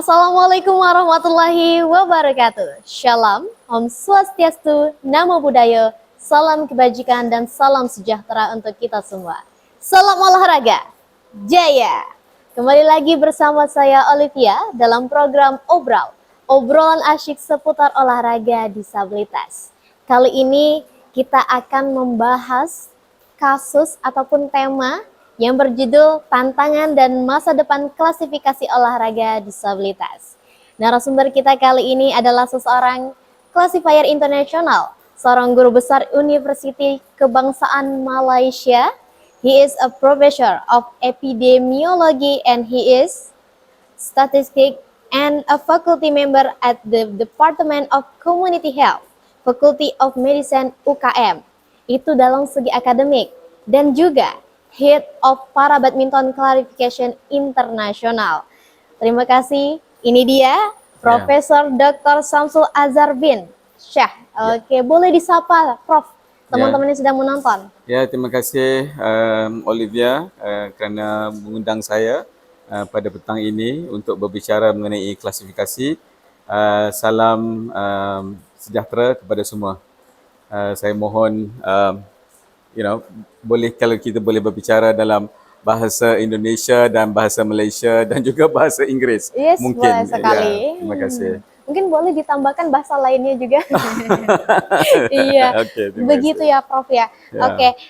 Assalamualaikum warahmatullahi wabarakatuh. Shalom, Om Swastiastu, Namo Buddhaya, salam kebajikan dan salam sejahtera untuk kita semua. Salam olahraga, jaya! Kembali lagi bersama saya Olivia dalam program obrolan asyik seputar olahraga disabilitas. Kali ini kita akan membahas kasus ataupun tema yang berjudul Tantangan dan Masa Depan Klasifikasi Olahraga Disabilitas. Narasumber kita kali ini adalah seseorang klasifier internasional, seorang guru besar Universiti Kebangsaan Malaysia. He is a professor of epidemiology and he is statistic and a faculty member at the Department of Community Health, Faculty of Medicine UKM. Itu dalam segi akademik dan juga Head of Para Badminton Clarification Internasional. Terima kasih. Ini dia Profesor Dr. Samsul Azhar bin Syah. Oke, boleh disapa Prof. Teman-teman yang sedang menonton. Ya, terima kasih Olivia kerana mengundang saya pada petang ini untuk berbicara mengenai klasifikasi. Salam sejahtera kepada semua. Saya mohon boleh kalau kita boleh berbicara dalam bahasa Indonesia dan bahasa Malaysia dan juga bahasa Inggris. Yes, mungkin. Boleh sekali. Ya, terima kasih. Mungkin boleh ditambahkan bahasa lainnya juga. Iya, Okay, begitu ya Prof ya. Oke,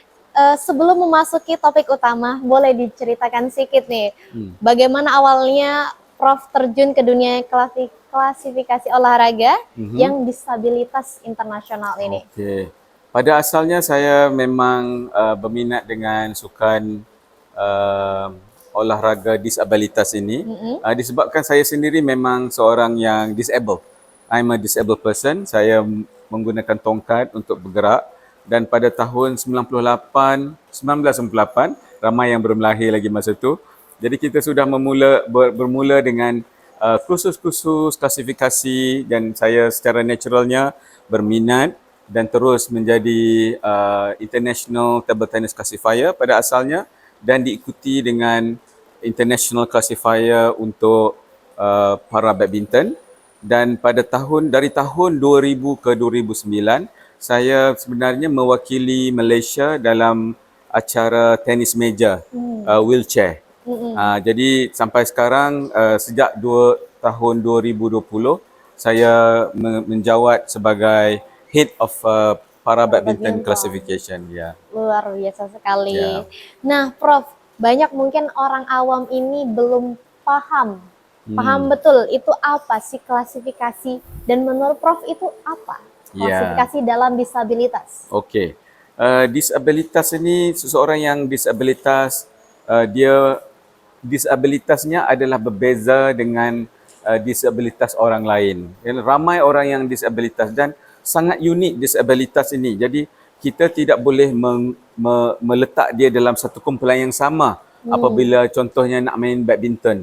sebelum memasuki topik utama, boleh diceritakan sedikit nih, bagaimana awalnya Prof terjun ke dunia klasifikasi olahraga yang disabilitas internasional ini. Okay. Pada asalnya saya memang berminat dengan sukan olahraga disabilitas ini. Disebabkan saya sendiri memang seorang yang disabled. I'm a disabled person. Saya menggunakan tongkat untuk bergerak dan pada tahun 1998 ramai yang belum lahir lagi masa itu. Jadi kita sudah bermula dengan kursus-kursus klasifikasi dan saya secara naturalnya berminat dan terus menjadi International Table Tennis Classifier pada asalnya dan diikuti dengan International Classifier untuk para badminton. Dan dari tahun 2000 ke 2009 saya sebenarnya mewakili Malaysia dalam acara tenis meja wheelchair. Jadi sampai sekarang sejak tahun 2020 saya menjawat sebagai Head of Para Badminton Classification. Luar biasa sekali. Nah, Prof, banyak mungkin orang awam ini belum paham betul itu apa sih klasifikasi dan menurut Prof itu apa klasifikasi dalam disabilitas? Oke, disabilitas ini seseorang yang disabilitas disabilitasnya adalah berbeza dengan disabilitas orang lain. Ramai orang yang disabilitas dan sangat unik disabilitas ini. Jadi kita tidak boleh meletak dia dalam satu kumpulan yang sama. Apabila contohnya nak main badminton,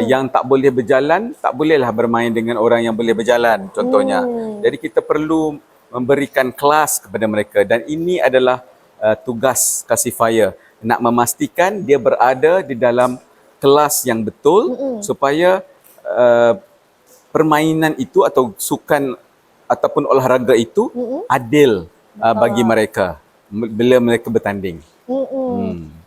yang tak boleh berjalan, tak bolehlah bermain dengan orang yang boleh berjalan contohnya. Jadi kita perlu memberikan kelas kepada mereka dan ini adalah tugas classifier, nak memastikan dia berada di dalam kelas yang betul supaya permainan itu atau sukan ataupun olahraga itu adil bagi mereka bila mereka bertanding.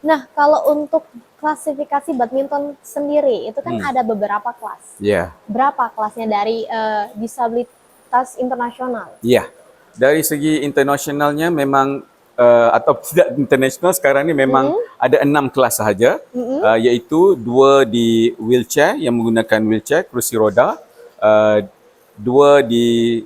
Nah, kalau untuk klasifikasi badminton sendiri itu kan ada beberapa kelas. Berapa kelasnya dari disabilitas internasional? Dari segi internasionalnya memang atau tidak internasional sekarang ni memang ada 6 kelas sahaja, iaitu 2 di wheelchair yang menggunakan wheelchair kerusi roda, 2 di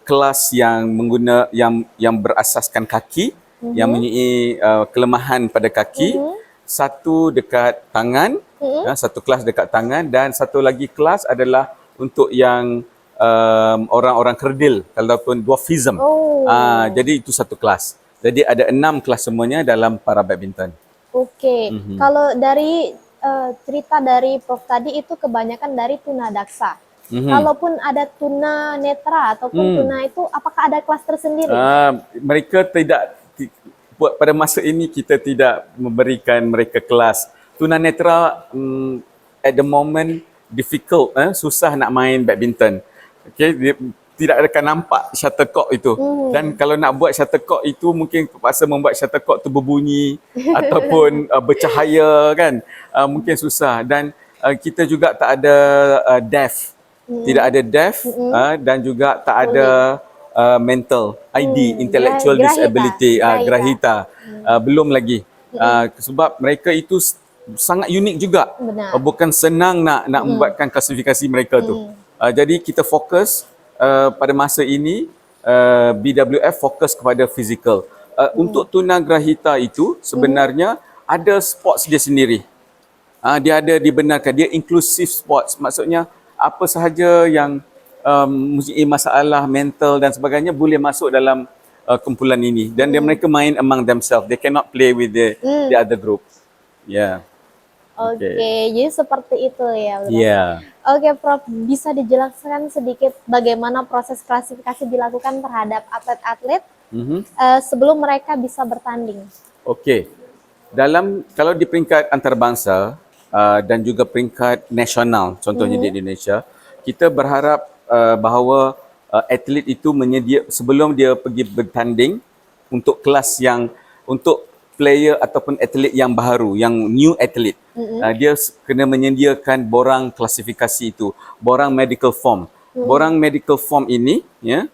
kelas yang berasaskan kaki, yang mempunyai kelemahan pada kaki, 1 dekat tangan, 1 kelas dekat tangan dan 1 lagi kelas adalah untuk yang orang-orang kerdil ataupun dwarfism. Jadi itu 1 kelas. Jadi ada 6 kelas semuanya dalam para badminton. Oke. Kalau dari cerita dari Prof tadi itu kebanyakan dari tunadaksa. Kalaupun ada tuna netra ataupun tuna itu, apakah ada kelas tersendiri? Mereka tidak, pada masa ini kita tidak memberikan mereka kelas. Tuna netra at the moment difficult, susah nak main badminton. Okay, dia tidak akan nampak shuttlecock itu. Dan kalau nak buat shuttlecock itu mungkin terpaksa membuat shuttlecock tu berbunyi ataupun bercahaya kan. Mungkin susah. Dan kita juga tak ada deaf. Tidak ada deaf dan juga tak ada mental ID, intellectual disability, grahita. Belum lagi. Sebab mereka itu sangat unik juga. Benar. Bukan senang nak membuatkan klasifikasi mereka tu. Jadi kita fokus pada masa ini BWF fokus kepada fizikal. Untuk tunagrahita itu sebenarnya ada sports dia sendiri. Dia ada dibenarkan, dia inclusive sports. Maksudnya apa sahaja yang mempunyai masalah mental dan sebagainya boleh masuk dalam kumpulan ini. Dan mereka main among themselves. They cannot play with the other group. Yeah. Oke, jadi seperti itu ya. Yeah. Oke, Prof, bisa dijelaskan sedikit bagaimana proses klasifikasi dilakukan terhadap atlet-atlet sebelum mereka bisa bertanding? Okey. Kalau di peringkat antarabangsa dan juga peringkat nasional, contohnya di Indonesia, kita berharap bahawa atlet itu sebelum dia pergi bertanding untuk kelas untuk player ataupun atlet yang baru, yang new atlet, dia kena menyediakan borang klasifikasi itu, borang medical form. Borang medical form ini, ya,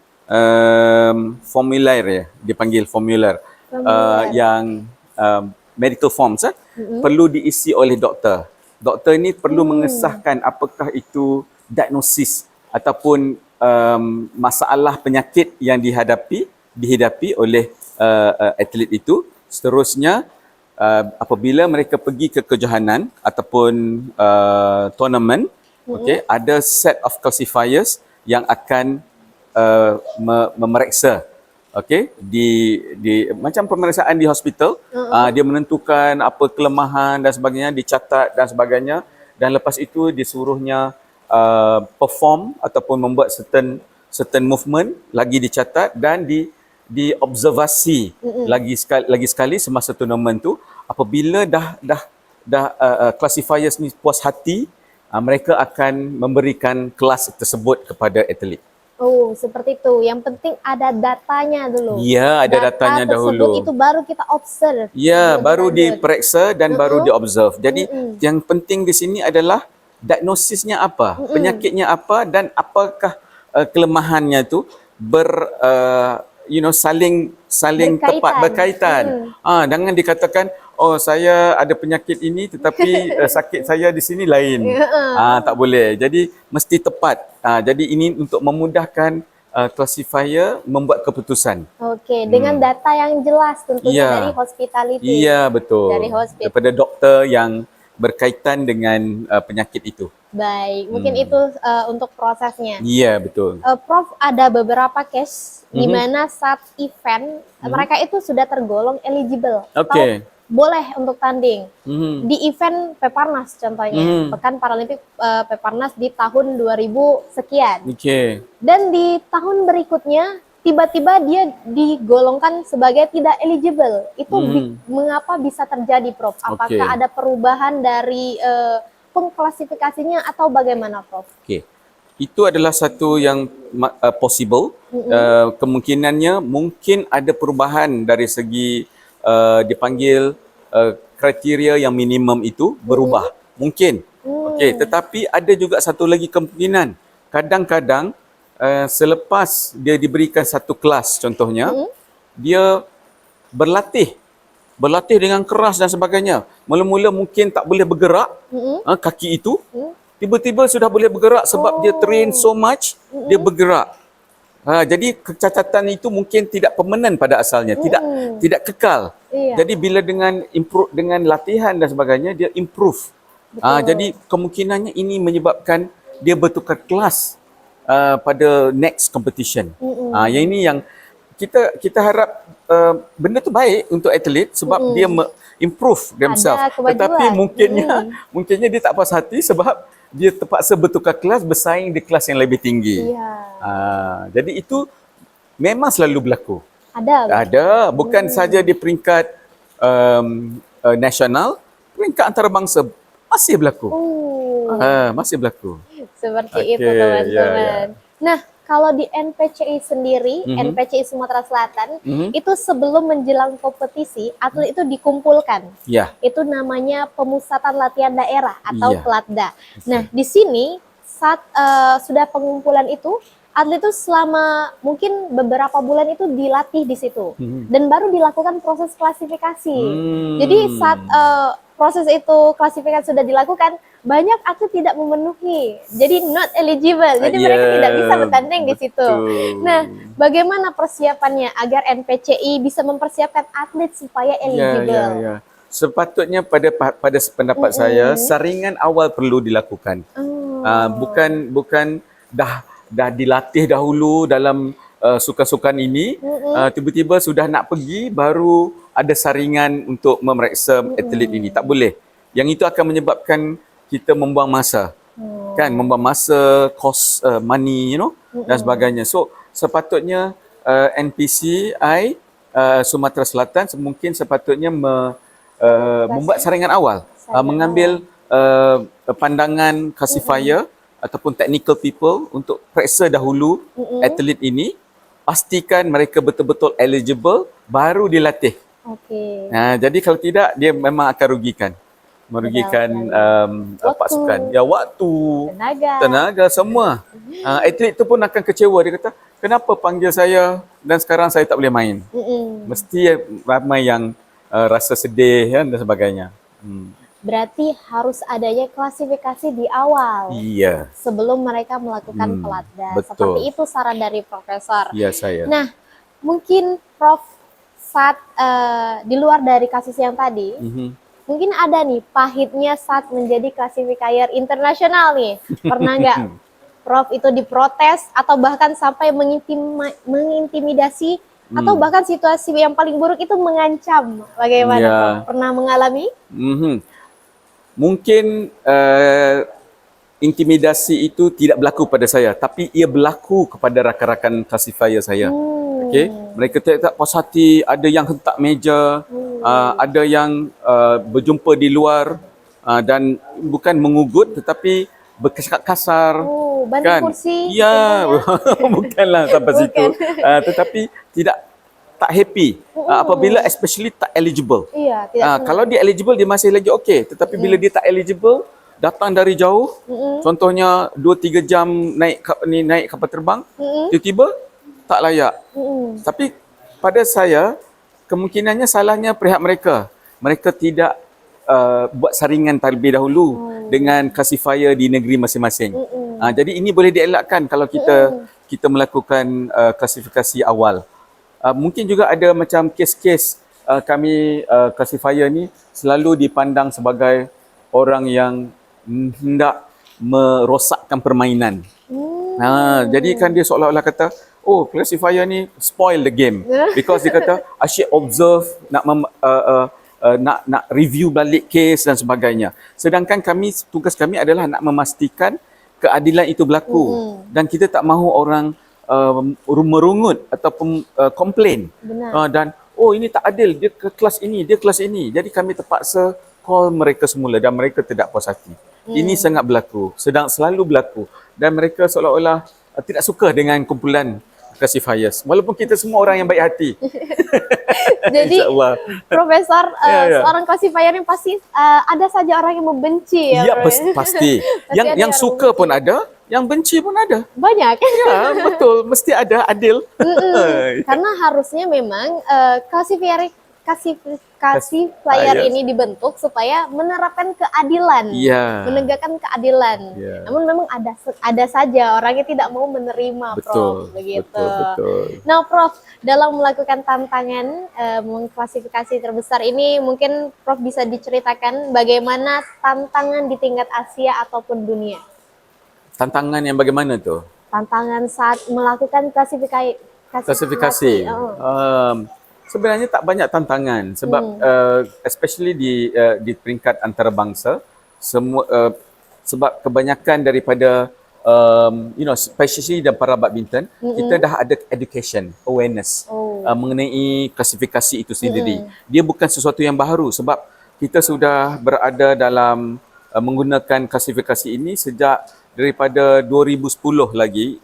formular ya, dipanggil formular, yang medical forms perlu diisi oleh doktor. Doktor ini perlu mengesahkan apakah itu diagnosis ataupun masalah penyakit yang dihadapi oleh atlet itu. Seterusnya, apabila mereka pergi ke kejohanan ataupun tournament, ada set of classifiers yang akan memeriksa, di macam pemeriksaan di hospital. Dia menentukan apa kelemahan dan sebagainya, dicatat dan sebagainya, dan lepas itu disuruhnya perform ataupun membuat certain movement, lagi dicatat dan diobservasi lagi sekali semasa turnamen tu. Apabila dah classifiers ni puas hati, mereka akan memberikan kelas tersebut kepada atlet. Oh, seperti itu. Yang penting ada datanya dulu. Ya, ada datanya dahulu. Itu baru kita observe. Ya, baru diperiksa dan baru diobserve. Jadi yang penting di sini adalah diagnosisnya apa, penyakitnya apa, dan apakah kelemahannya tu saling tepat, berkaitan. Jangan dikatakan, oh saya ada penyakit ini tetapi sakit saya di sini lain. Tak boleh. Jadi mesti tepat. Jadi ini untuk memudahkan classifier membuat keputusan. Okey, dengan data yang jelas tentunya dari hospitality. Iya, betul. Dari hospital. Daripada doktor yang berkaitan dengan penyakit itu. Baik, mungkin itu untuk prosesnya. Iya, betul. Prof, ada beberapa case di mana saat event mereka itu sudah tergolong eligible atau boleh untuk tanding di event Peparnas contohnya, Pekan Paralimpik Peparnas di tahun 2000 sekian. Dan di tahun berikutnya tiba-tiba dia digolongkan sebagai tidak eligible. Itu mengapa bisa terjadi, Prof? Apakah ada perubahan dari pengklasifikasinya atau bagaimana, Prof? Itu adalah satu yang possible. Kemungkinannya mungkin ada perubahan dari segi dipanggil kriteria yang minimum itu berubah. Mungkin. Tetapi ada juga satu lagi kemungkinan. Kadang-kadang selepas dia diberikan satu kelas contohnya, dia berlatih dengan keras dan sebagainya. Mula-mula mungkin tak boleh bergerak, kaki itu tiba-tiba sudah boleh bergerak sebab dia train so much, dia bergerak. Jadi kecacatan itu mungkin tidak permanen pada asalnya, tidak kekal. Jadi bila dengan latihan dan sebagainya dia improve. Jadi kemungkinannya ini menyebabkan dia bertukar kelas pada next competition. Yang ini yang kita harap benda tu baik untuk atlet sebab dia improve themselves. Tetapi mungkinnya dia tak puas hati sebab dia terpaksa bertukar kelas, bersaing di kelas yang lebih tinggi. Jadi itu memang selalu berlaku. Ada. Bukan saja di peringkat nasional, peringkat antarabangsa masih berlaku. Oh, Masih berlaku. seperti itu Okey, teman-teman. ya, ya. Nah, kalau di NPCI sendiri, Mhm. NPCI Sumatera Selatan, Mhm. itu sebelum menjelang kompetisi, atlet itu dikumpulkan. Ya, Itu namanya pemusatan latihan daerah atau iya. Pelatda. Nah, di sini saat sudah pengumpulan itu, atlet itu selama mungkin beberapa bulan itu dilatih di situ Mhm. dan baru dilakukan proses klasifikasi. Jadi saat Hmm. proses itu klasifikasi sudah dilakukan, banyak atlet tidak memenuhi, jadi not eligible. Jadi Ya, mereka tidak bisa bertanding di situ. Nah, betul. bagaimana persiapannya agar NPCI bisa mempersiapkan atlet supaya Ya, ya, eligible? ya. Sepatutnya pada pendapat saya, Mm-mm. saringan awal perlu dilakukan. Oh. Bukan dah dilatih dahulu dalam sukan-sukan ini, Mm-mm. tiba-tiba sudah nak pergi baru ada saringan untuk memeriksa atlet ini. Tak Mm-mm. boleh. Yang itu akan menyebabkan kita membuang masa. Kan, Oh. membuang masa, cost money, dan Mm-mm. sebagainya. So, sepatutnya NPCI Sumatera Selatan mungkin sepatutnya membuat saringan awal, Saringan awal. mengambil pandangan classifier ataupun technical people untuk periksa dahulu Mm-mm. atlet ini, pastikan mereka betul-betul eligible, baru dilatih. Oke. Jadi kalau tidak, dia memang akan Betul merugikan sekali. Waktu, pasukan. Ya, waktu, tenaga. tenaga, semua. Atlet tu pun akan kecewa. Dia kata, kenapa panggil saya dan sekarang saya tak boleh main? Mm-mm. Mesti ramai yang rasa sedih kan, dan sebagainya. Berarti harus adanya klasifikasi di awal Iya, sebelum mereka melakukan pelatda. Seperti betul. itu saran dari Profesor. Iya saya. Nah, mungkin Prof saat di luar dari kasus yang tadi, Mhm. mungkin ada nih pahitnya saat menjadi klasifikasier internasional nih. Pernah nggak Prof itu diprotes atau bahkan sampai mengintimidasi atau bahkan situasi yang paling buruk itu mengancam? Bagaimana Prof? Ya. Pernah mengalami? Mhm. Mungkin intimidasi itu tidak berlaku pada saya, tapi ia berlaku kepada rakan-rakan classifier saya. Okey, mereka tak puas hati, ada yang hentak meja, ada yang berjumpa di luar dan bukan mengugut tetapi bercakap kasar. Oh, banting Kan? kursi Ya, contohnya? bukanlah sampai situ. Bukan. Tetapi tak happy apabila especially tak eligible. Iya, tidak senang. Kalau dia eligible dia masih lagi okey, tetapi bila dia tak eligible, datang dari jauh, contohnya 2-3 jam naik kapal terbang, tiba-tiba tak layak. Tapi pada saya, kemungkinannya salahnya pihak mereka. Mereka tidak buat saringan terlebih dahulu dengan classifier di negeri masing-masing. Jadi ini boleh dielakkan kalau kita melakukan klasifikasi awal. Mungkin juga ada macam kes-kes kami classifier ni selalu dipandang sebagai orang yang hendak merosakkan permainan. Jadi kan dia seolah-olah kata, oh, classifier ni spoil the game because dia kata asyik observe, nak review balik kes dan sebagainya. Sedangkan tugas kami adalah nak memastikan keadilan itu berlaku dan kita tak mahu orang merungut ataupun komplain. Dan oh, ini tak adil, dia ke kelas ini, dia kelas ini. Jadi kami terpaksa call mereka semula dan mereka tidak puas hati. Ini sangat berlaku, selalu berlaku dan mereka seolah-olah tidak suka dengan kumpulan classifiers. Walaupun kita semua orang yang baik hati. Jadi InsyaAllah. Profesor Ya. seorang classifier yang pasti ada saja orang yang membenci ya. Ya, Prof? pasti. Pasti ada yang yang suka membenci. pun ada, yang benci pun ada. Banyak. Ya, betul. Mesti ada, adil. Karena harusnya memang classifier Yes. ini dibentuk supaya menerapkan keadilan, Ya. menegakkan keadilan. Ya. Namun memang ada saja orang yang tidak mau menerima, Betul, Prof. Begitu. betul. Nah, Prof, dalam melakukan tantangan mengklasifikasi terbesar ini, mungkin Prof bisa diceritakan bagaimana tantangan di tingkat Asia ataupun dunia. Tantangan yang bagaimana tu? Tantangan saat melakukan Klasifikasi. Sebenarnya tak banyak tantangan sebab especially di peringkat antarabangsa sebab kebanyakan daripada especially dalam para badminton kita dah ada education, awareness mengenai klasifikasi itu sendiri. Dia bukan sesuatu yang baru sebab kita sudah berada dalam menggunakan klasifikasi ini sejak daripada 2010 lagi,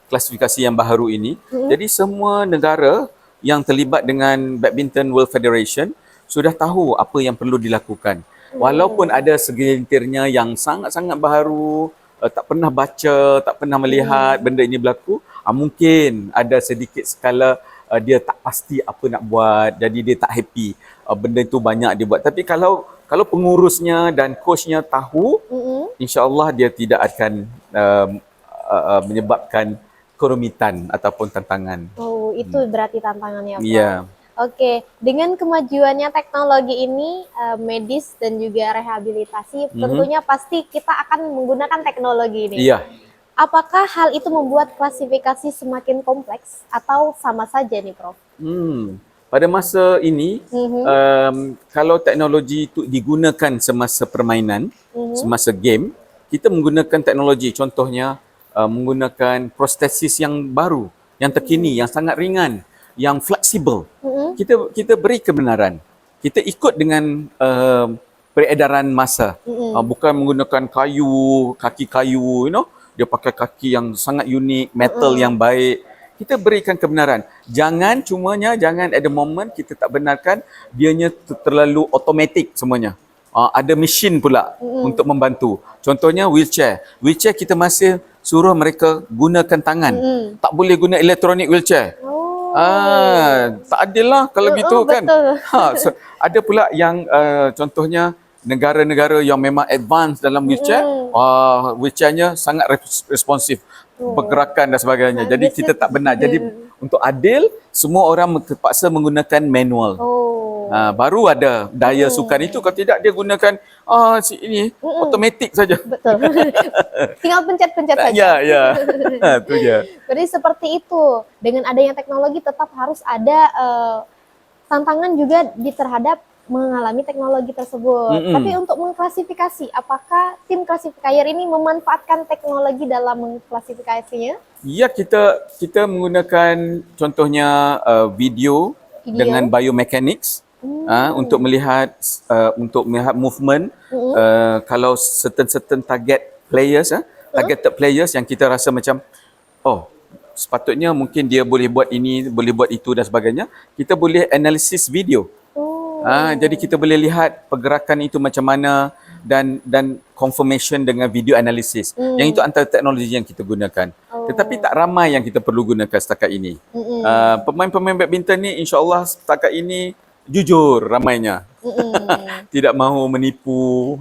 klasifikasi yang baharu ini. Jadi semua negara yang terlibat dengan Badminton World Federation sudah tahu apa yang perlu dilakukan. Walaupun ada segelintirnya yang sangat-sangat baharu, tak pernah baca, tak pernah melihat benda ini berlaku, mungkin ada sedikit skala dia tak pasti apa nak buat, jadi dia tak happy. Benda itu banyak dia buat. Tapi kalau pengurusnya dan coachnya tahu, insya-Allah dia tidak akan menyebabkan kerumitan ataupun tantangan. Oh, itu berarti tantangannya, Prof. Ya. Oke, dengan kemajuannya teknologi ini, medis dan juga rehabilitasi, tentunya pasti kita akan menggunakan teknologi ini. Iya. Apakah hal itu membuat klasifikasi semakin kompleks atau sama saja nih, Prof? Pada masa ini, kalau teknologi itu digunakan semasa permainan, semasa game, kita menggunakan teknologi, contohnya menggunakan prostesis yang baru, yang terkini, yang sangat ringan, yang fleksibel. Kita beri kebenaran. Kita ikut dengan peredaran masa. Bukan menggunakan kaki kayu, dia pakai kaki yang sangat unik, metal yang baik. Kita berikan kebenaran. Jangan at the moment kita tak benarkan dianya terlalu automatik semuanya. Ada mesin pula untuk membantu. Contohnya wheelchair. Wheelchair kita masih suruh mereka gunakan tangan. Tak boleh guna elektronik wheelchair. Tak adil lah kalau gitu kan. So, ada pula yang contohnya negara-negara yang memang advance dalam wheelchair, wheelchairnya sangat responsif, pergerakan dan sebagainya. Jadi kita tak benar. Jadi untuk adil, semua orang terpaksa menggunakan manual. Baru ada daya sukan itu. Kalau tidak dia gunakan ini automatik saja. Betul. Tinggal pencet-pencet saja. Ya. Itu je. Jadi seperti itu. Dengan adanya teknologi tetap harus ada tantangan juga terhadap mengalami teknologi tersebut. Tapi untuk mengklasifikasi, apakah tim klasifier ini memanfaatkan teknologi dalam mengklasifikasinya? Ya, kita menggunakan contohnya video dengan biomechanics. Untuk melihat movement, kalau certain target players, targeted players yang kita rasa macam sepatutnya mungkin dia boleh buat ini, boleh buat itu dan sebagainya, kita boleh analisis video. Jadi kita boleh lihat pergerakan itu macam mana dan confirmation dengan video analysis. Yang itu antara teknologi yang kita gunakan. Tetapi tak ramai yang kita perlu gunakan setakat ini. Pemain-pemain badminton ni insya-Allah setakat ini jujur ramainya. Tidak mahu menipu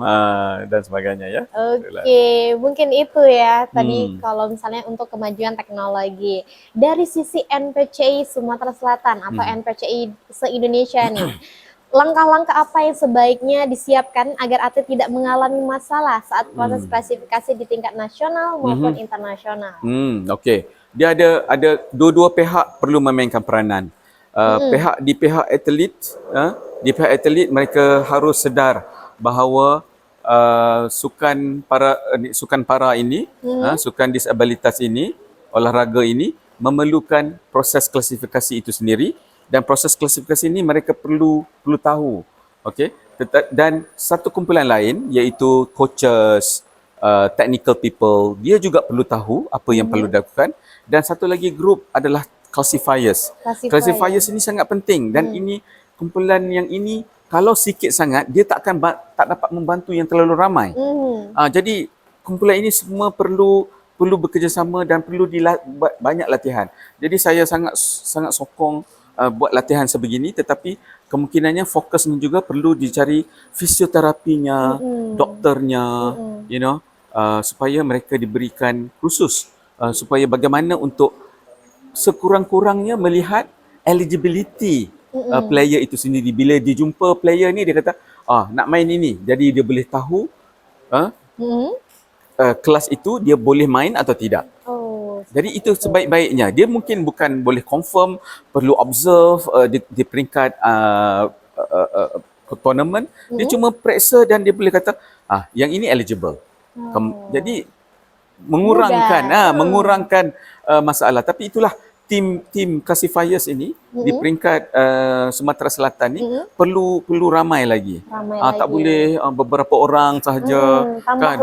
dan sebagainya ya. Oke, mungkin itu ya tadi kalau misalnya untuk kemajuan teknologi. Dari sisi NPCI Sumatera Selatan atau NPCI se-Indonesia nih, langkah-langkah apa yang sebaiknya disiapkan agar atlet tidak mengalami masalah saat proses klasifikasi di tingkat nasional maupun internasional? Okey. Dia ada dua-dua pihak perlu memainkan peranan. Pihak atlet mereka harus sedar bahawa sukan para ini, sukan disabilitas ini, olahraga ini memerlukan proses klasifikasi itu sendiri, dan proses klasifikasi ini mereka perlu tahu. Okey. Dan satu kumpulan lain iaitu coaches, technical people, dia juga perlu tahu apa yang perlu dilakukan, dan satu lagi grup adalah classifiers. Classifiers ini sangat penting, dan ini kumpulan yang ini kalau sikit sangat dia tak dapat membantu yang terlalu ramai. Jadi kumpulan ini semua perlu bekerjasama dan perlu banyak latihan. Jadi saya sangat sokong buat latihan sebegini, tetapi kemungkinannya fokusnya juga perlu dicari fisioterapinya, doktornya, supaya mereka diberikan khusus supaya bagaimana untuk sekurang-kurangnya melihat eligibility player itu sendiri. Bila dia jumpa player ni, dia kata nak main ini, jadi dia boleh tahu kelas itu dia boleh main atau tidak. Jadi itu sebaik-baiknya. Dia mungkin bukan boleh confirm, perlu observe di peringkat tournament. Dia cuma periksa dan dia boleh kata yang ini eligible. Jadi mengurangkan masalah. Tapi itulah tim classifiers ini di peringkat Sumatera Selatan ni perlu ramai lagi. Ramai Tak lagi. boleh beberapa orang sahaja tambah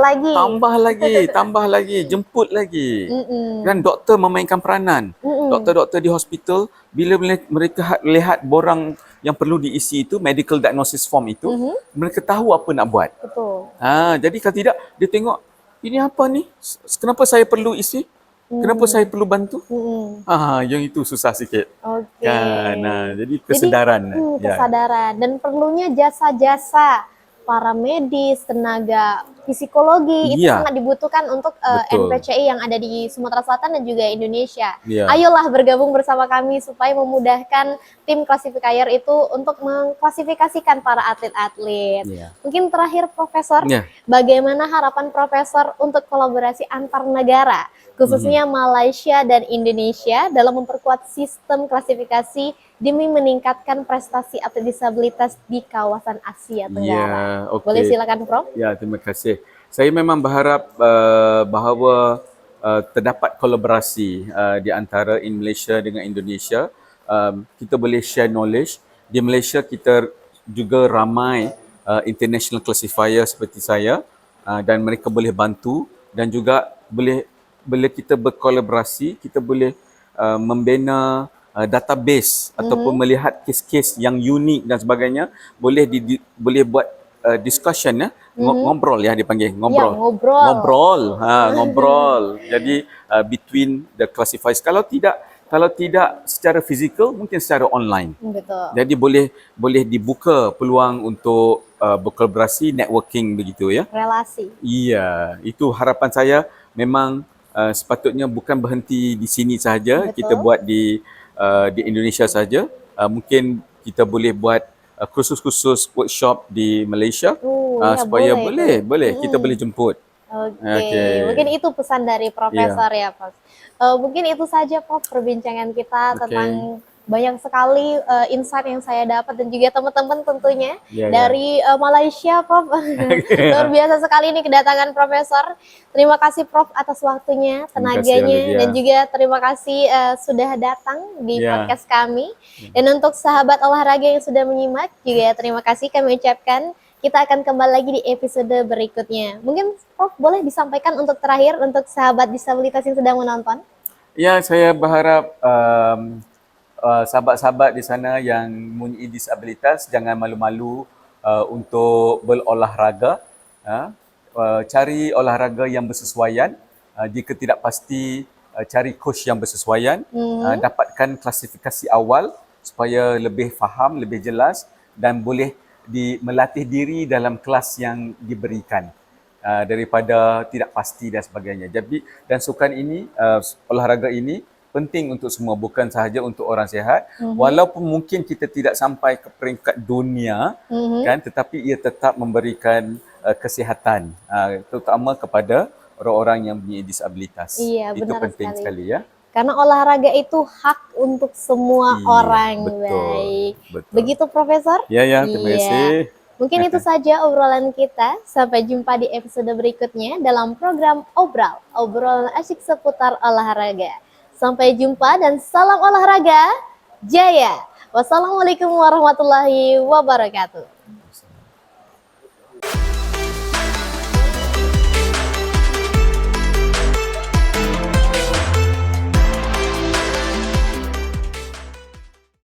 lagi. tambah lagi, jemput lagi. Mm-mm. Kan doktor memainkan peranan. Doktor-doktor di hospital bila mereka lihat borang yang perlu diisi itu, medical diagnosis form itu, mereka tahu apa nak buat. Betul. Jadi kalau tidak dia tengok ini apa ni? Kenapa saya perlu isi? Kenapa saya perlu bantu? Yang itu susah sikit. Oke. Kan, jadi kesadaran. Kesadaran dan perlunya jasa-jasa para medis, tenaga psikologi itu sangat dibutuhkan untuk NPCI yang ada di Sumatera Selatan dan juga Indonesia. Ayolah bergabung bersama kami supaya memudahkan tim klasifikasier itu untuk mengklasifikasikan para atlet-atlet. Mungkin terakhir Profesor, bagaimana harapan Profesor untuk kolaborasi antar negara, khususnya Malaysia dan Indonesia dalam memperkuat sistem klasifikasi demi meningkatkan prestasi atlet disabilitas di kawasan Asia Tenggara. Boleh silakan Prof? Ya, terima kasih. Saya memang berharap bahawa terdapat kolaborasi di antara Malaysia dengan Indonesia. Kita boleh share knowledge. Di Malaysia kita juga ramai international classifier seperti saya dan mereka boleh bantu dan juga boleh kita berkolaborasi, kita boleh membina database ataupun melihat kes-kes yang unik dan sebagainya, boleh buat discussion ngobrol dipanggil ngobrol. Jadi between the classifiers. Kalau tidak secara fizikal, mungkin secara online. Betul. Jadi boleh dibuka peluang untuk berkolaborasi, networking begitu ya. Relasi. Iya, itu harapan saya. Memang sepatutnya bukan berhenti di sini sahaja. Betul. Kita buat di Indonesia saja. Mungkin kita boleh buat khusus-khusus workshop di Malaysia supaya boleh kita boleh jemput. Oke. Mungkin itu pesan dari Profesor ya, Prof. Mungkin itu saja Prof perbincangan kita tentang banyak sekali insight yang saya dapat dan juga teman-teman tentunya dari Malaysia, Prof. Luar biasa sekali ini kedatangan Profesor. Terima kasih Prof atas waktunya, tenaganya, dan juga terima kasih sudah datang di podcast kami. Dan untuk sahabat olahraga yang sudah menyimak juga terima kasih kami ucapkan. Kita akan kembali lagi di episode berikutnya. Mungkin Prof boleh disampaikan untuk terakhir untuk sahabat disabilitas yang sedang menonton? Ya, saya berharap sahabat-sahabat di sana yang mempunyai disabilitas jangan malu-malu untuk berolahraga. Cari olahraga yang bersesuaian. Jika tidak pasti, cari coach yang bersesuaian. Dapatkan klasifikasi awal supaya lebih faham, lebih jelas dan boleh melatih diri dalam kelas yang diberikan daripada tidak pasti dan sebagainya. Jadi dan sukan ini, olahraga ini penting untuk semua, bukan sahaja untuk orang sihat. Walaupun mungkin kita tidak sampai ke peringkat dunia, kan, tetapi ia tetap memberikan kesihatan, terutama kepada orang-orang yang mempunyai disabilitas. Iya, itu penting sekali ya. Karena olahraga itu hak untuk semua orang. Betul. Begitu Profesor? Ya, terima kasih. Mungkin itu saja obrolan kita. Sampai jumpa di episode berikutnya dalam program Obrolan asyik seputar olahraga. Sampai jumpa dan salam olahraga jaya. Wassalamualaikum warahmatullahi wabarakatuh.